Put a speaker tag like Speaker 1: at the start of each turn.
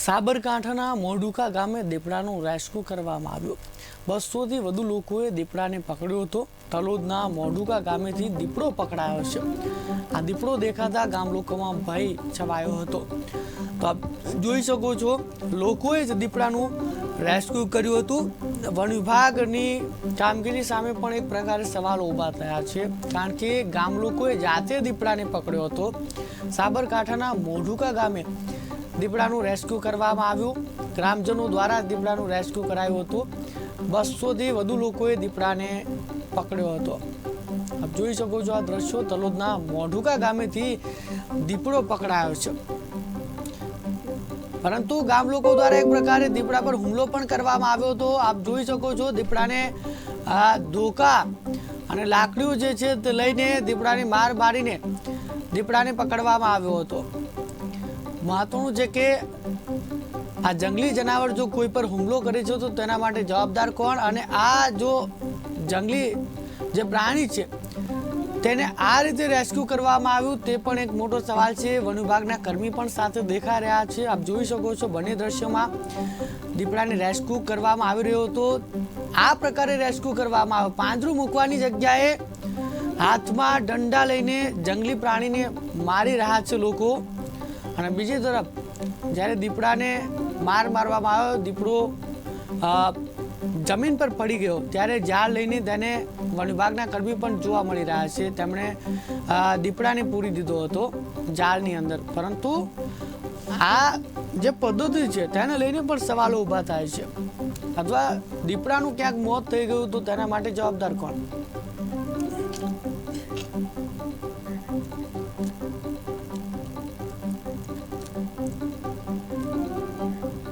Speaker 1: સાબરકાંઠાના મોઢુકા ગામે દીપડાનું રેસ્ક્યુ કરવામાં આવ્યું। 200 થી વધુ લોકોએ દીપડાને પકડ્યો હતો। તલોદના મોઢુકા ગામેથી દીપડો પકડાયો છે। આ દીપડો દેખાતા ગામ લોકોમાં ભય છવાયો હતો। તો આપ જોઈ શકો છો, લોકોએ જ દીપડાનું રેસ્ક્યુ કર્યું હતું। વન વિભાગની કામગીરી સામે પણ એક પ્રકારે સવાલો ઊભા થયા છે, કારણ કે ગામ લોકોએ જાતે દીપડાને પકડ્યો હતો। સાબરકાંઠાના મોઢુકા ગામે દીપડાનું રેસ્ક્યુ કરવામાં આવ્યું। ગ્રામજનો દ્વારા દીપડાનું રેસ્ક્યુ કરાયું હતું। 200 થી વધુ લોકોએ દીપડાને પકડ્યો હતો। આપ જોઈ શકો છો આ દ્રશ્યો, તલોદના મોઢુકા ગામેથી દીપડો પકડાયો છે, પરંતુ ગામ લોકો દ્વારા એક પ્રકારે દીપડા પર હુમલો પણ કરવામાં આવ્યો હતો। આપ જોઈ શકો છો, દીપડાને ધોકા અને લાકડીઓ જે છે તે લઈને દીપડાને માર મારીને દીપડાને પકડવામાં આવ્યો હતો। મહત્વનું છે કે આ જંગલી જનાવર જો કોઈ પર હુમલો કરે છે તો તેના માટે જવાબદાર કોણ, અને આ જો જંગલી જે પ્રાણી છે તેને આ રીતે રેસ્ક્યુ કરવામાં આવ્યું તે પણ એક મોટો સવાલ છે। વન વિભાગના કર્મી પણ સાથે દેખાઈ રહ્યા છે। આપ જોઈ શકો છો, બંને દ્રશ્યોમાં દીપડાને રેસ્ક્યુ કરવામાં આવી રહ્યો હતો। આ પ્રકારે રેસ્ક્યુ કરવામાં આવ્યો, પાંજરું મૂકવાની જગ્યાએ હાથમાં દંડા લઈને જંગલી પ્રાણીને મારી રહ્યા છે લોકો। અને બીજી તરફ જ્યારે દીપડાને મારવામાં આવ્યો, દીપડો જમીન પર પડી ગયો, ત્યારે જાળ લઈને તેને વન વિભાગના કર્મી પણ જોવા મળી રહ્યા છે। તેમણે દીપડાને પૂરી દીધો હતો જાળની અંદર, પરંતુ આ જે પદ્ધતિ છે તેને લઈને પણ સવાલો ઊભા થાય છે, અથવા દીપડાનું ક્યાંક મોત થઈ ગયું તો તેના માટે જવાબદાર કોણ?